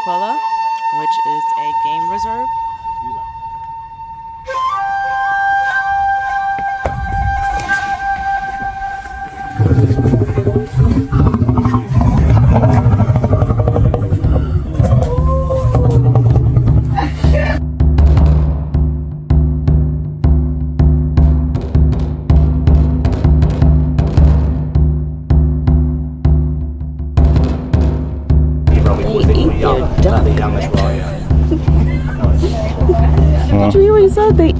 Aquila, which is a game reserve. Did you hear what he said? They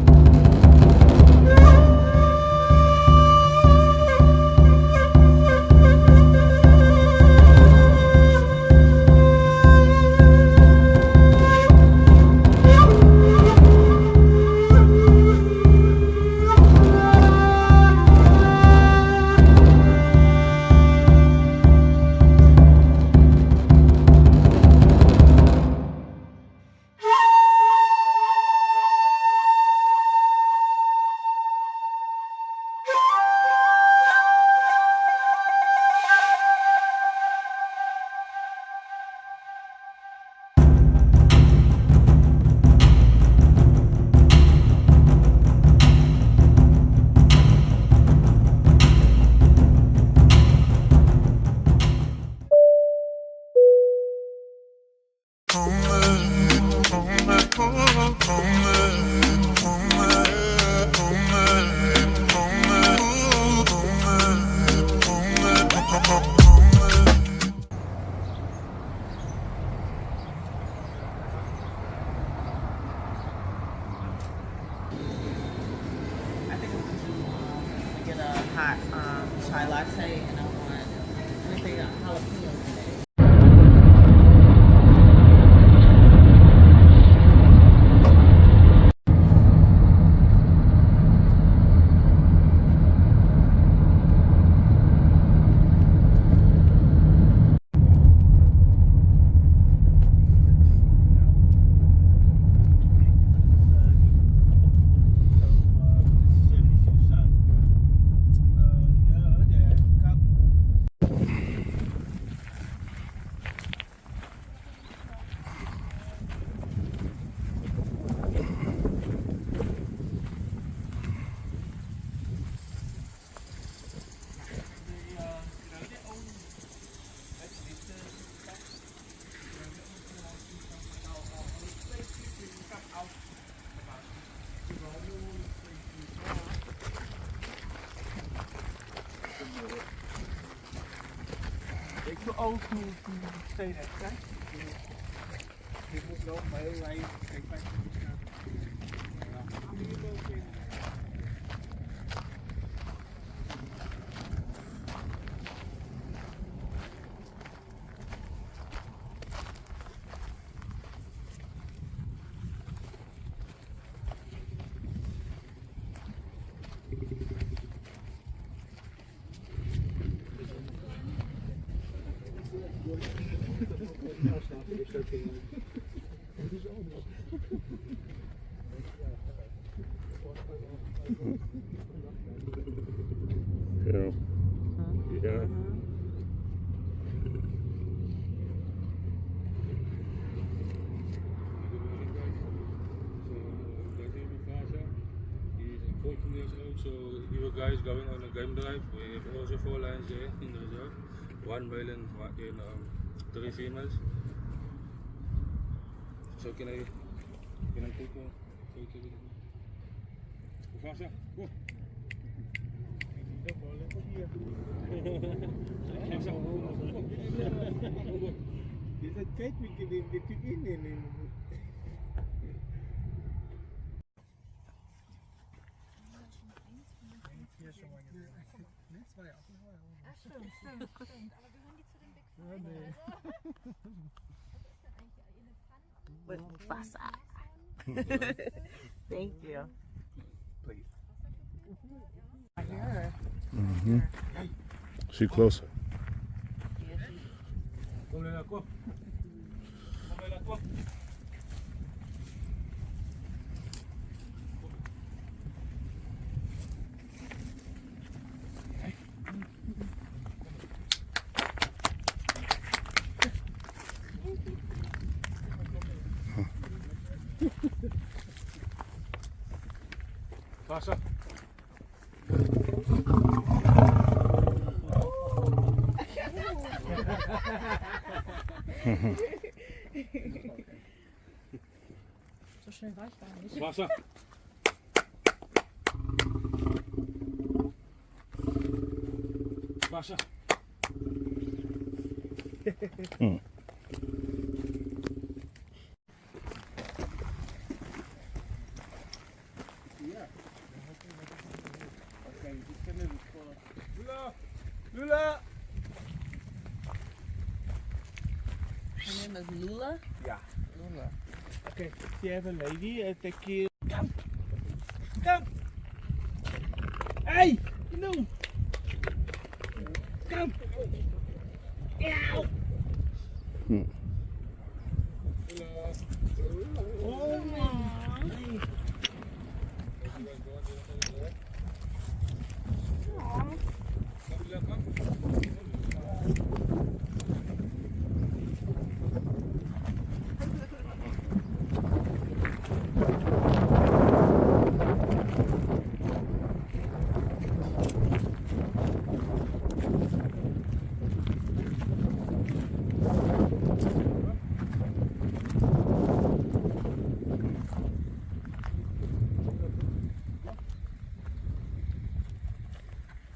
get a hot chai latte, and I want anything jalapeno today. Too old to say that, right? People don't play right, take back to the Yeah. Years old, so you guys going on a game drive. We have also 4 lions there in the reserve, 1 male and 3 females. So can I take one? Hoe fast? Go. Is het tijd we kunnen in? Stimmt. Aber gehören die zu den Big Five? with Mufasa. Thank you. Please. Here. She closer. Kom Lela, kom. Wasser. So schnell war ich gar nicht. Wasser. Wasser. Lula! Lula! Her name is Lula? Yeah. Lula. Okay, if you have a lady, take you. Come! Come! Hey! No! Come! Ow! Oh my!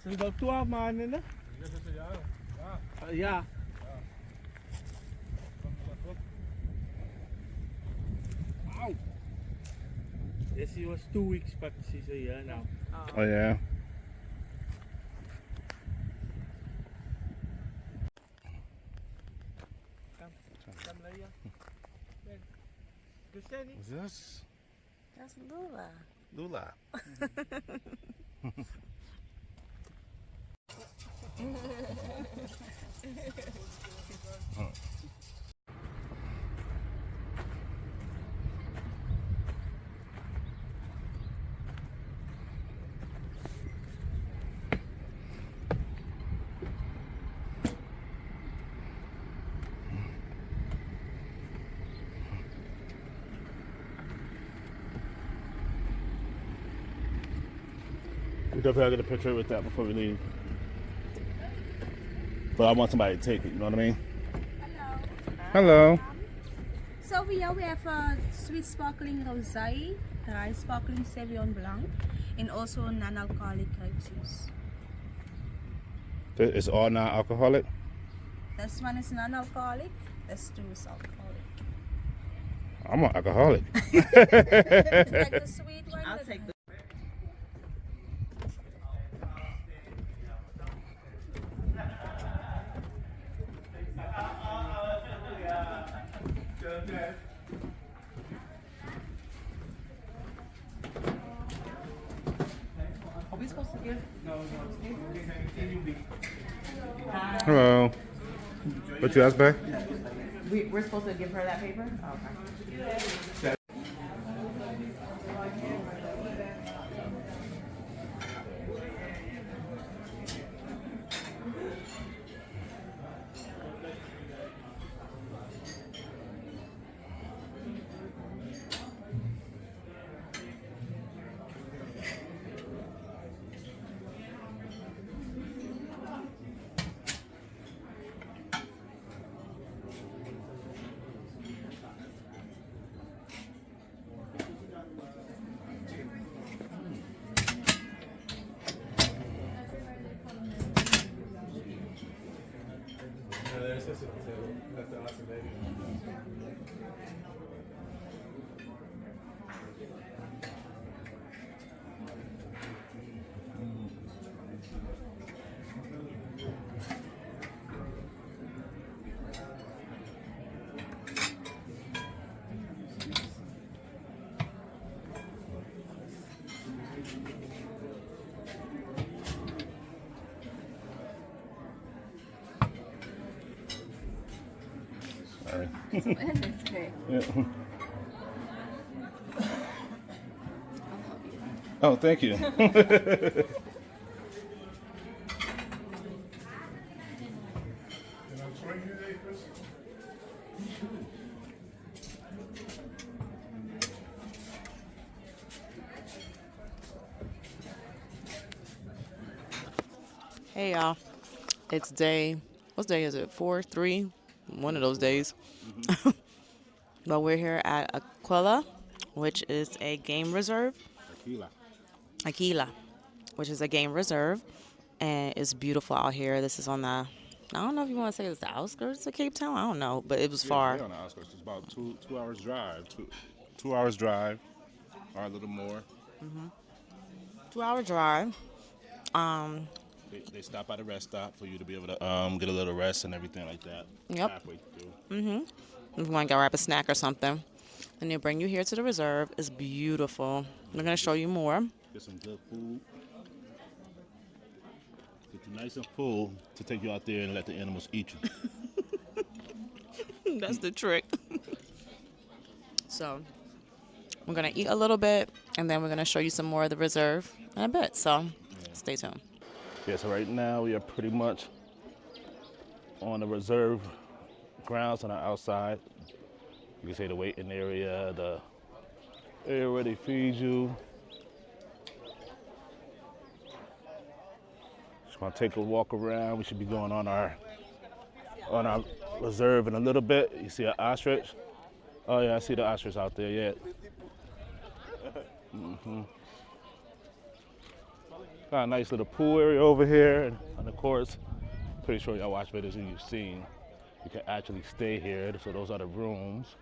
Zijn er al 12 maanden? Hè? Ja. Ow. Yes, he was 2 weeks, but she's a year now. Oh yeah. Come, Leia. Good standing. What's this? That's Lula. Lula. We definitely gotta get a picture with that before we leave. But I want somebody to take it, you know what I mean? Hello. So here we have a sweet sparkling rosé, dry sparkling Sauvignon Blanc, and also non-alcoholic grape juice. It's all non-alcoholic? This one is non-alcoholic, this two is alcoholic. I'm an alcoholic. Like the sweet one? I'll take the. Are we supposed to give? Hello. What you asked, babe? We're supposed to give her that paper? Oh, okay. Sorry. It's okay. Yeah. Oh, thank you. Hey y'all, it's what day is it? 4, 3, one of those days. But we're here at Aquila, which is a game reserve. Aquila. Aquila, which is a game reserve, and it's beautiful out here. This is on the, I don't know if you want to say it's the outskirts of Cape Town. I don't know, but it was far. Yeah, on the outskirts. It's about two hours drive. Two hours drive, or a little more. 2-hour drive. They stop at a rest stop for you to be able to get a little rest and everything like that. Yep. Halfway through. If you want to go grab a snack or something, and they bring you here to the reserve. It's beautiful. We're gonna show you more. Get some good food. Get you nice and full to take you out there and let the animals eat you. That's the trick. So we're gonna eat a little bit, and then we're gonna show you some more of the reserve in a bit. So stay tuned. Yeah, so right now we are pretty much on the reserve grounds on the outside. You can say the waiting area, the area where they feed you. Just gonna take a walk around. We should be going on our reserve in a little bit. You see an ostrich? Oh yeah, I see the ostrich out there, yeah. Got a nice little pool area over here, and of course, pretty sure y'all watch videos and you've seen, you can actually stay here. So those are the rooms.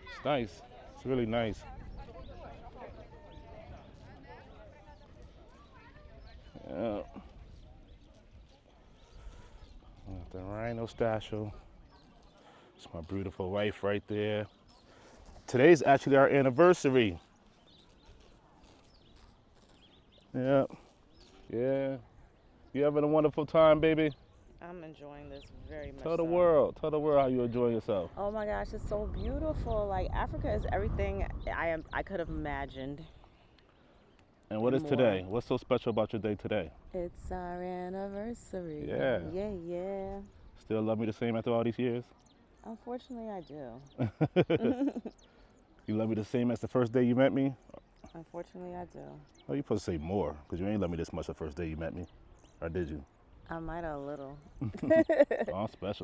It's nice. It's really nice. Yeah. Got the Rhino statue. It's my beautiful wife right there. Today's actually our anniversary. Yeah. Yeah. You having a wonderful time, baby? I'm enjoying this very much. Tell the world how you enjoying yourself. Oh my gosh, it's so beautiful. Like, Africa is everything I could have imagined. And what is today? What's so special about your day today? It's our anniversary. Yeah. Yeah. Still love me the same after all these years? Unfortunately, I do. You love me the same as the first day you met me? Unfortunately, I do. Oh, you supposed to say more, because you ain't love me this much the first day you met me. Or did you? I might have a little. Oh, special.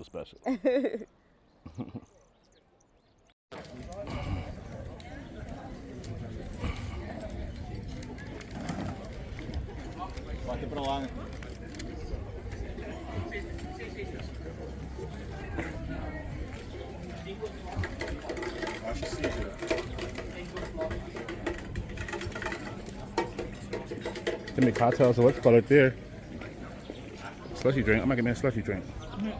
Give me cocktails, so what's called it there? Slushy drink. I'm gonna get me a slushy drink. You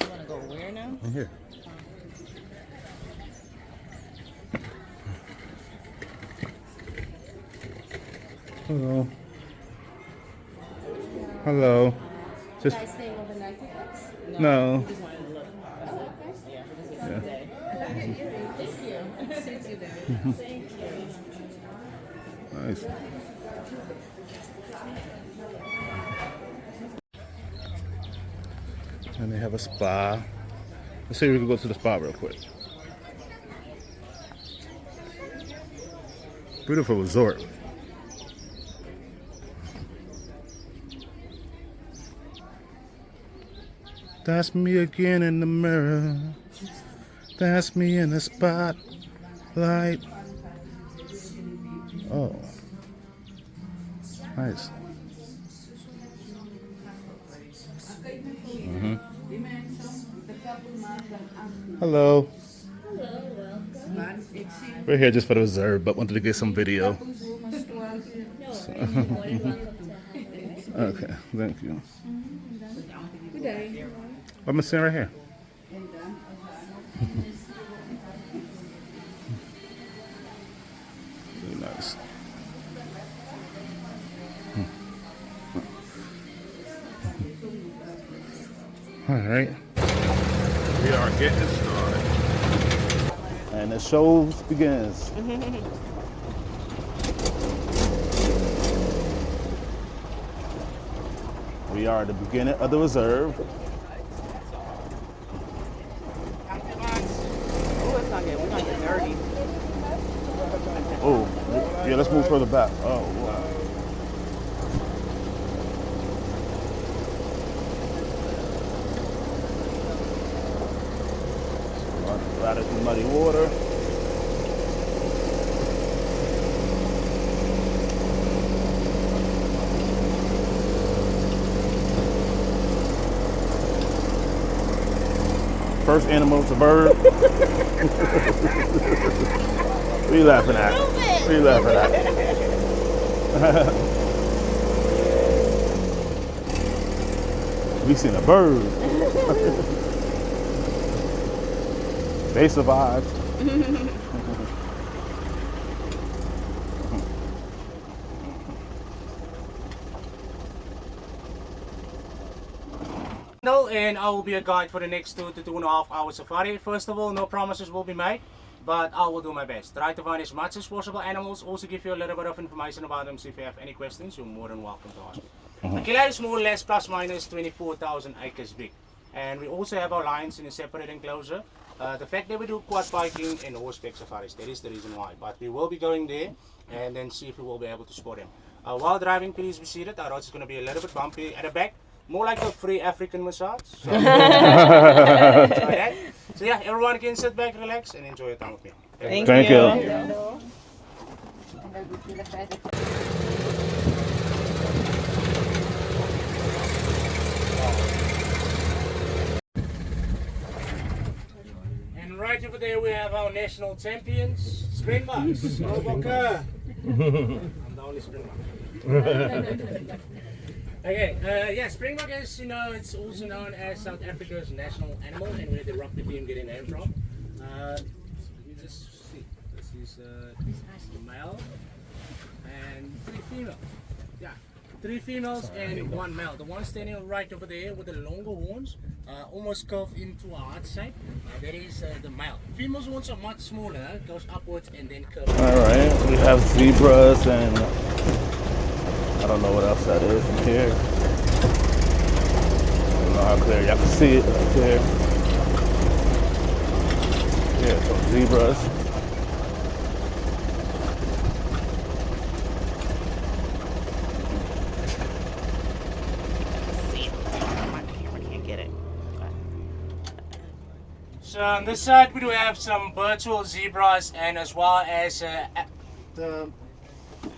want to go where now? I'm here. Hello. Hello. Just Guys staying overnight with us? no. We just wanted to look. Oh, okay. Yeah, for this day. Thank you. Thank you. Thank you. Nice. And they have a spa. Let's see if we can go to the spa real quick. Beautiful resort. That's me again in the mirror. That's me in the spotlight. Oh. Nice. Hello. We're here just for the reserve, but wanted to get some video. Okay, thank you. Good day. I'm sitting right here. Really nice. All right. We are getting started. And the show begins. We are at the beginning of the reserve. Oh, it's not getting. We're gonna get dirty. Oh, yeah, let's move further back. Oh, wow. Right into muddy water. First animal is a bird. What are you laughing at? What are you laughing at? We seen a bird. They survived. And I will be a guide for the next 2 to 2.5 hour safari. First of all, no promises will be made, but I will do my best. Try to find as much as possible animals, also give you a little bit of information about them, so if you have any questions, you're more than welcome to ask. Aquila is more or less plus minus 24,000 acres big. And we also have our lions in a separate enclosure. The fact that we do quad biking and horseback safaris, that is the reason why. But we will be going there and then see if we will be able to spot them. While driving, please be seated. Our road is going to be a little bit bumpy at the back. More like a free African massage. So, so yeah, everyone can sit back, relax, and enjoy your time with me. Thank you. And right over there we have our national champions, Springboks. Roadblock. I'm the only Springbok. Okay, yeah, Springbok is, you know, it's also known as South Africa's national animal, and where the rugby team get a name from. Let me just see. This is male and 3 females. Yeah, 3 females and 1 male. The one standing right over there with the longer horns, almost curved into a heart shape. That is the male. Females' horns are much smaller, goes upwards and then curves. All right, we have zebras and I don't know what else that is in here. I don't know how clear y'all can see it right there. Yeah, some zebras. So on this side we do have some virtual zebras and as well as the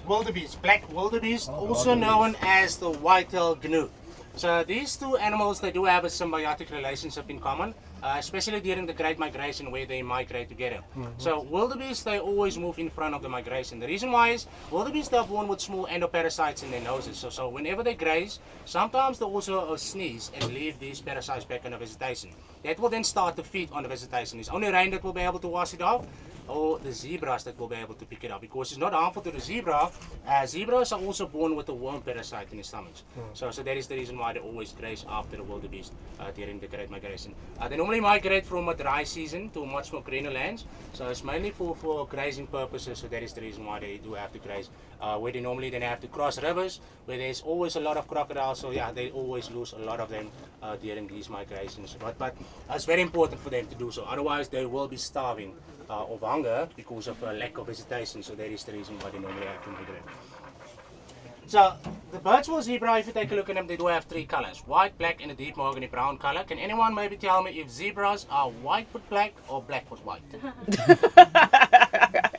wildebeest, black wildebeest, also known as the white-tailed gnu. So these 2 animals, they do have a symbiotic relationship in common, especially during the Great Migration where they migrate together. So wildebeest, they always move in front of the migration. The reason why is wildebeest are born with small endoparasites in their noses. So whenever they graze, sometimes they also sneeze and leave these parasites back in the vegetation. That will then start to feed on the vegetation. It's only rain that will be able to wash it off, or the zebras that will be able to pick it up, because it's not harmful to the zebra. Zebras are also born with a worm parasite in their stomachs. So that is the reason why they always graze after the wildebeest during the Great Migration. They normally migrate from a dry season to much more greener lands, so it's mainly for grazing purposes. So that is the reason why they do have to graze. Where they normally then have to cross rivers, where there's always a lot of crocodiles, so yeah, they always lose a lot of them during these migrations. But it's very important for them to do so, otherwise they will be starving of hunger because of a lack of vegetation. So that is the reason why they normally have to migrate. So the virtual zebra, if you take a look at them, they do have 3 colors: white, black, and a deep mahogany brown color. Can anyone maybe tell me if zebras are white with black or black with white?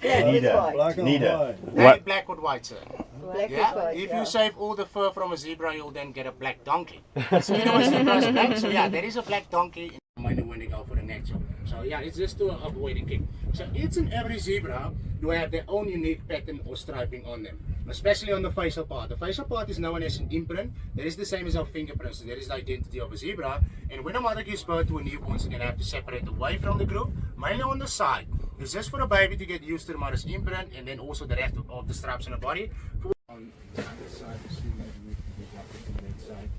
Neither. What? Black with white, sir. Black Yeah, is white, if yeah. you shave all the fur from a zebra, you'll then get a black donkey. So you know, a zebra is black, so yeah, there is a black donkey when they go for the next job. So yeah, it's just to avoid a kick. So each and every zebra do have their own unique pattern or striping on them, especially on the facial part. The facial part is known as an imprint. That is the same as our fingerprints. So that is the identity of a zebra. And when a mother gives birth to a newborn, so they have to separate away from the group, mainly on the side. It's just for the baby to get used to the mother's imprint, and then also the rest of the stripes on the body. On the other side, to see maybe we can get like it from that side.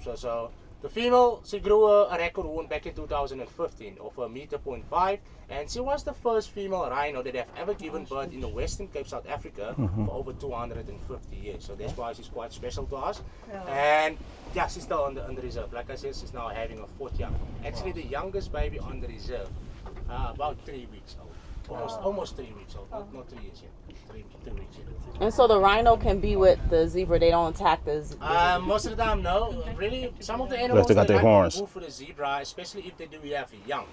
So the female, she grew a record wound back in 2015 of 1.5 meters, and she was the first female rhino that have ever given birth in the Western Cape, South Africa, for over 250 years. So that's why she's quite special to us. And yeah, she's still on the reserve. Like I said, she's now having a 4th young. Actually, the youngest baby on the reserve, about 3 weeks old. Almost 3 weeks old, not 3 years yet. 2 weeks yet. And so the rhino can be with the zebra. They don't attack the Most of the time, no. Really, some of the animals they got their like horns. to move for the zebra, especially if they do have young.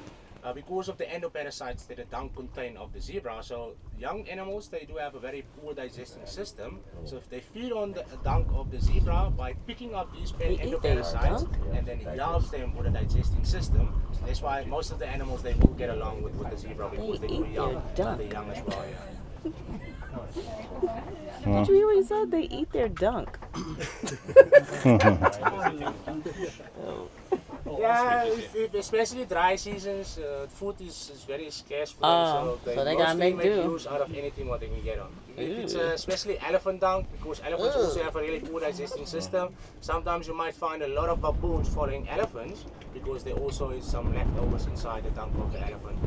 Because of the endoparasites that the dung contain of the zebra, so young animals, they do have a very poor digesting system. So if they feed on the dung of the zebra by picking up these endoparasites, and then it helps them with the digesting system. So that's why most of the animals, they will get along with the zebra, because they do young, the young as well. Yeah. Did you hear what he said? They eat their dunk. Yeah, especially dry seasons, food is very scarce for them, so they gotta make do. use out of anything what they can get on. If it's especially elephant dung, because elephants also have a really poor digesting system. Sometimes you might find a lot of baboons following elephants, because there also is some leftovers inside the dung of the elephant.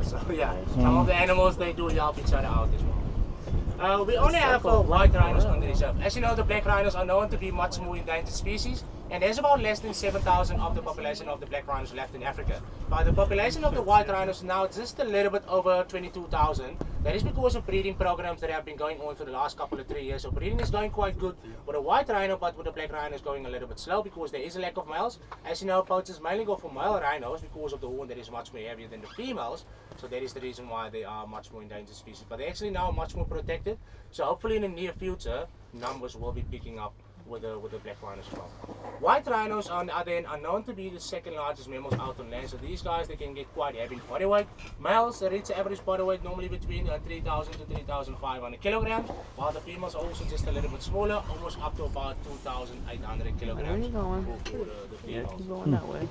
So yeah, some of the animals, they do help each other out as well. We only have white rhinos on the reserve. As you know, the black rhinos are known to be much more endangered species, and there's about less than 7,000 of the population of the black rhinos left in Africa. But the population of the white rhinos now just a little bit over 22,000. That is because of breeding programs that have been going on for the last couple of 3 years. So breeding is going quite good with the white rhino, but with the black rhino is going a little bit slow because there is a lack of males. As you know, poachers mainly go for male rhinos because of the horn that is much more heavier than the females. So that is the reason why they are much more endangered species. But they're actually now much more protected. So hopefully in the near future, numbers will be picking up with the black rhinos as well. White rhinos, on the other hand, are known to be the second largest mammals out on land. So these guys, they can get quite heavy body weight. Males, they reach the average body weight normally between 3,000 to 3,500 kilograms, while the females are also just a little bit smaller, almost up to about 2,800 kilograms. Where are you going? For the females. Keep going that way.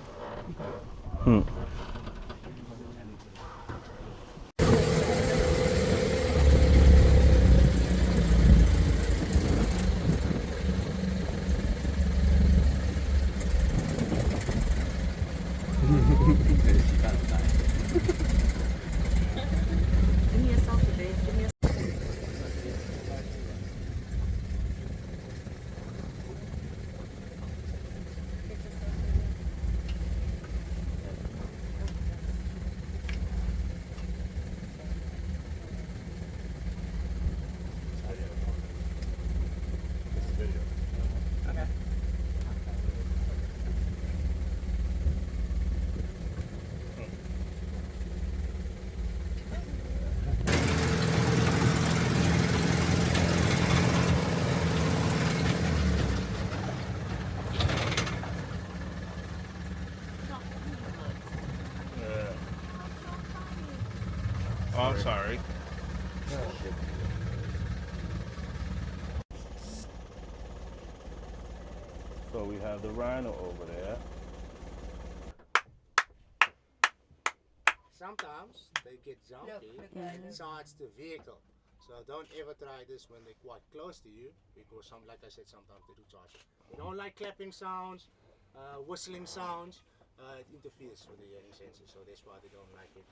Oh, I'm sorry. So we have the rhino over there. Sometimes they get jumpy and charge the vehicle. So don't ever try this when they're quite close to you, because like I said, sometimes they do charge. They don't like clapping sounds, whistling sounds. It interferes with the hearing sensors, so that's why they don't like it.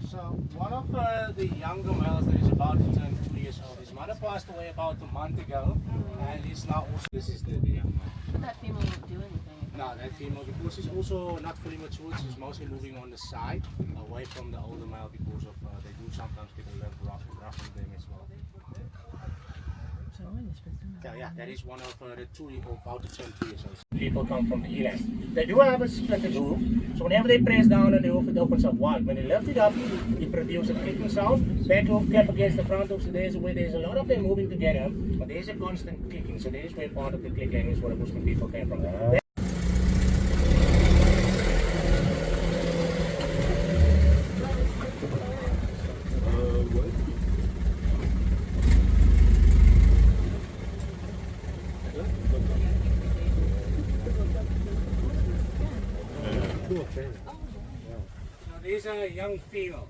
So one of the younger males that is about to turn 2 years old, his mother passed away about a month ago, and he's now also, this is the young male. That female won't do anything. No, that female, because she's also not fully matured, she's mostly moving on the side, away from the older male, because of they do sometimes get a little rough with them as well. So yeah, that is one of the two about to turn 2 years old. People come from the eland. They do have a splintered hoof, so whenever they press down on the hoof, it opens up wide. When they lift it up, it produces a clicking sound. Back hoof clap against the front hoof, so there's a lot of them moving together, but there's a constant clicking, so that is where part of the clicking is where the Muslim people came from. So these are young female.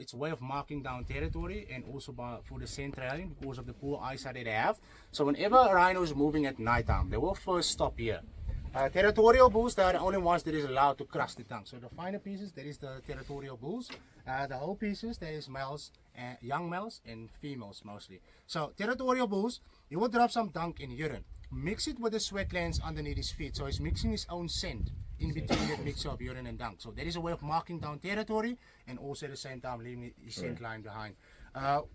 it's a way of marking down territory, and also for the centraling because of the poor eyesight that they have. So whenever a rhino is moving at nighttime, they will first stop here. Territorial bulls, they are the only ones that is allowed to cross the tongue. So the finer pieces, that is the territorial bulls. The whole pieces, that is males, young males and females mostly. So territorial bulls, he will drop some dung in urine, mix it with the sweat glands underneath his feet. So he's mixing his own scent in between that mixture of urine and dung. So that is a way of marking down territory and also at the same time leaving his scent line behind.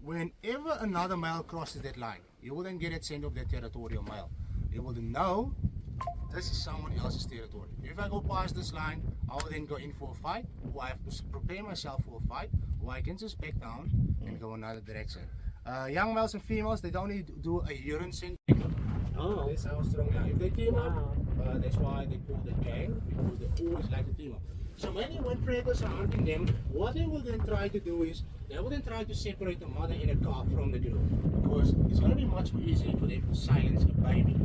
Whenever another male crosses that line, you will then get that scent of that territorial male. You will then know this is someone else's territory. If I go past this line, I will then go in for a fight, or I have to prepare myself for a fight, or I can just back down and go another direction. Young males and females, they don't need to do a urine scent. Oh, that's how strong they are. If they team up, that's why they call the gang, because they always like to team up. So mainly when predators are hunting them, what they will then try to do is, they will then try to separate the mother and the calf from the group, because it's going to be much more easy for them to silence a baby.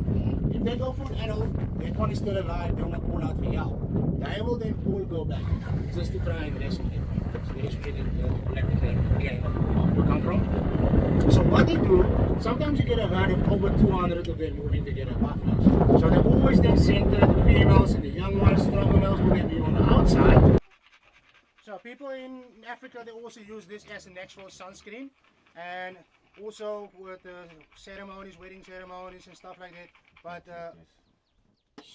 If they go for an adult, that one is still alive, they want to call out for yell. They will then all go back, just to try and rescue them. So they just get the collective gang of where they come from. So what they do, sometimes you get a herd of over 200 of them moving together, buffaloes. So they always then center the females and the young ones, stronger males will then be on the outside. So people in Africa, they also use this as a natural sunscreen, and also with ceremonies, wedding ceremonies and stuff like that. But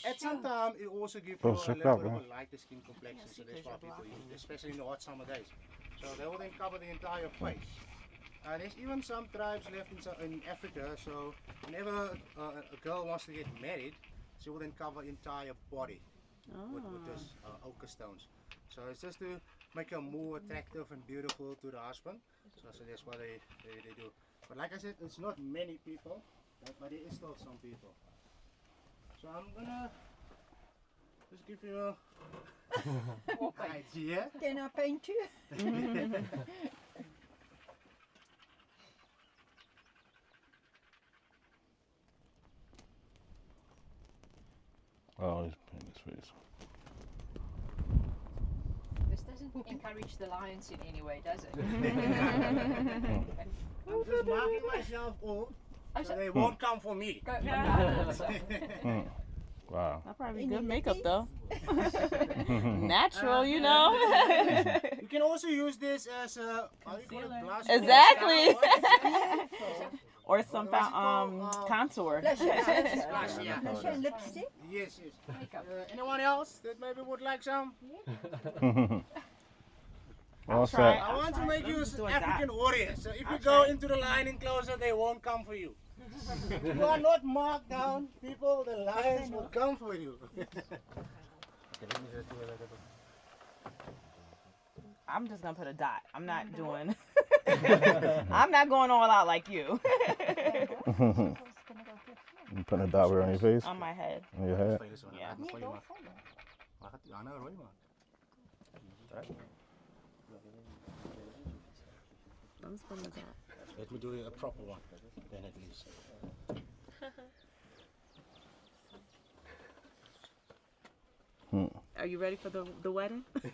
at some time, it also gives you a little bit of a lighter skin complexion, so that's why people use it, especially in the hot summer days. So they will then cover the entire face. There's even some tribes left in Africa, so whenever a girl wants to get married, she will then cover the entire body with this ochre stones. So it's just to make her more attractive and beautiful to the husband. So that's what they do. But like I said, it's not many people, but there is still some people. So I'm gonna just give you an idea. Can I paint you? Oh, he's painting his face. This doesn't encourage the lions in any way, does it? I'm just marking myself off so they won't come for me. Wow. That'll probably be good makeup though. Natural, you know. You can also use this as a blush. Exactly. Or Or some contour. blush, yeah. Blush and lipstick? Yes, yes. Anyone else that maybe would like some? All try. set. I want to make you do a African warriors. So if you go into the line enclosure, they won't come for you. If you are not marked down, people, the lions will come for you. I'm just gonna put a dot. I'm not doing. I'm not going all out like you. You putting a dot where on your face? On my head. On your head? Yeah. I'm just putting a dot. Let me do a proper one, then at least. Are you ready for the wedding? Oh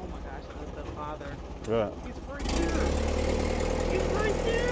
my gosh, the father. Yeah. He's right there. He's right there.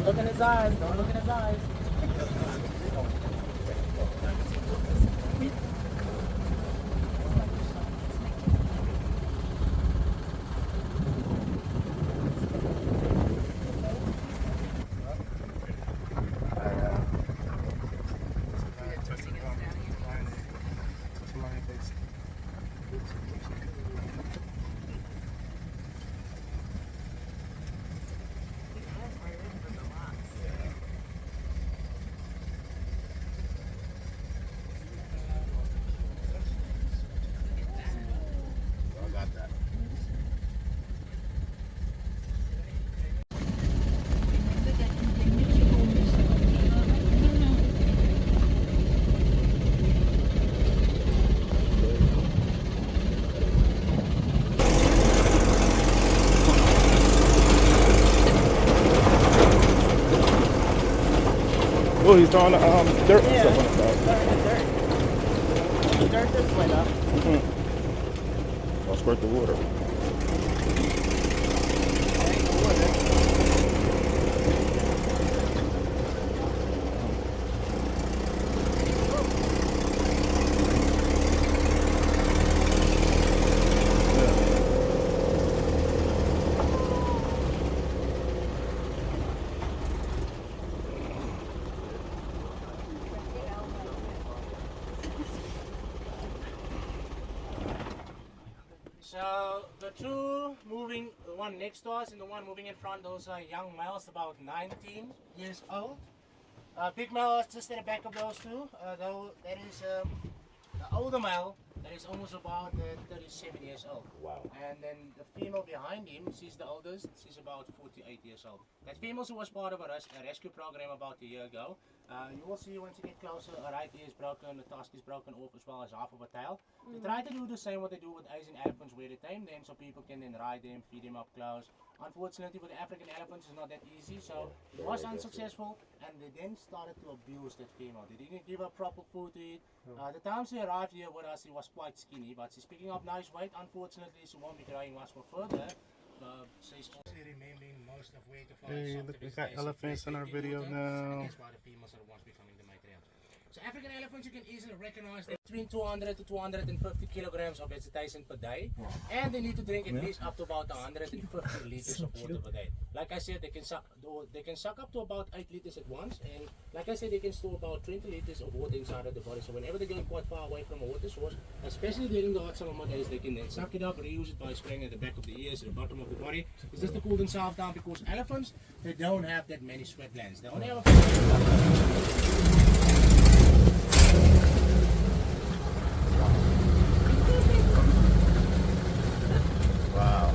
Don't look in his eyes. Don't look in his eyes. Oh, he's throwing the dirt and stuff on the side. Dirt this way though. I'll squirt the water. So the two moving, the one next to us and the one moving in front, those are young males, about 19 years old. Big male is just at the back of those two. Though that is the older male, that is almost about 37 years old. Wow. And then the female behind him, she's the oldest. She's about 48 years old. That female who was part of a rescue program about a year ago. You will see once you get closer, her right ear is broken, the tusk is broken off, as well as half of a tail. They try to do the same what they do with Asian elephants, where they tame them so people can then ride them, feed them up close. Unfortunately, with the African elephants, it's not that easy, so it was unsuccessful, and they then started to abuse that female. They didn't give her proper food to eat. The time she arrived here with us, she was quite skinny, but she's picking up nice weight. Unfortunately, she won't be growing much more further. She's also remembering most of where to find Hey, look, we got elephants in our video now. That's why the females are the ones becoming the matriarchs. So African elephants, you can easily recognize them between 200 to 250 kilograms of vegetation per day, and they need to drink at least up to about 150 liters of water per day. Like I said, they can suck up to about 8 liters at once, and like I said, they can store about 20 liters of water inside of the body. So whenever they're going quite far away from a water source, especially during the hot summer days, they can then suck it up, reuse it by spraying at the back of the ears, at the bottom of the body. It's just to cool themselves down, because elephants, they don't have that many sweat glands. They only have a Wow.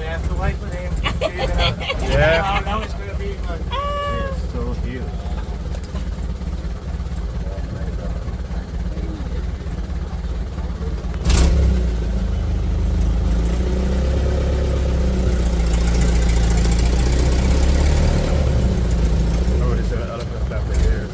we have to wait for them. Yeah. How long it's going to be, but It's so huge. I already said elephant flap their ears.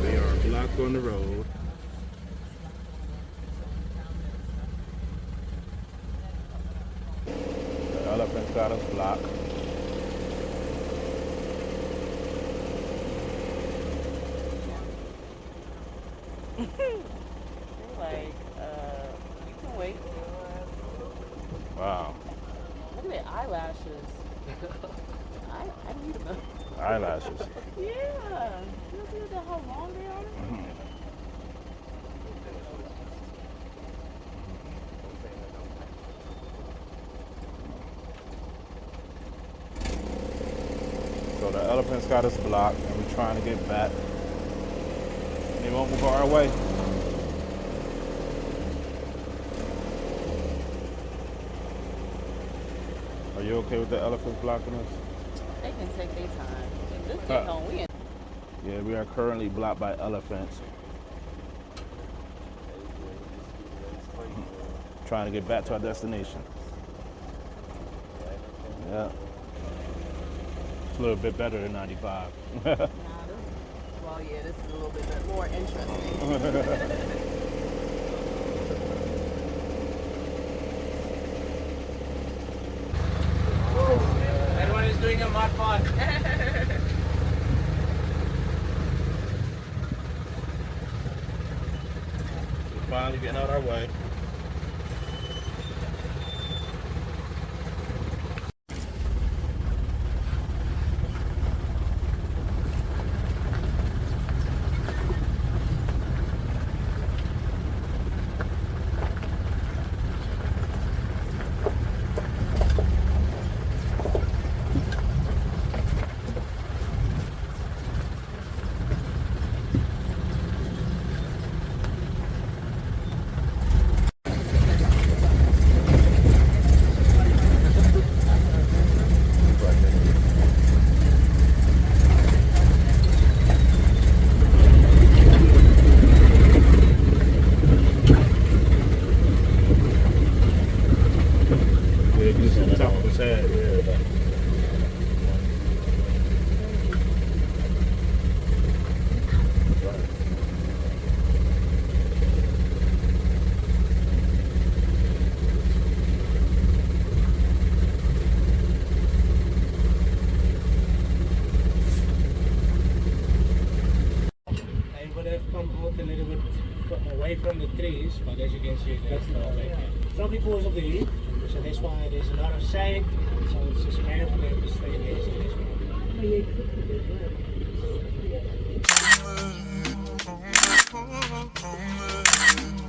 We are blocked on the road. The elephant got us blocked. Like, you can wait. Wow. Look at the eyelashes. I need them. Eyelashes. Yeah. You see how long they are? elephants got us blocked, and we're trying to get back. They won't move our way. Are you okay with the elephants blocking us? They can take their time. Just get home. We in. Yeah, we are currently blocked by elephants. Trying to get back to our destination. Yeah. It's a little bit better than 95. Well, yeah, this is a little bit more interesting. Everyone is doing a mud pod. We're finally getting out our way. Away from the trees, but as you can see, there's no back here. Some because of the heat, so that's why there's a lot of shade, so it's just better for them to stay there. So that's why.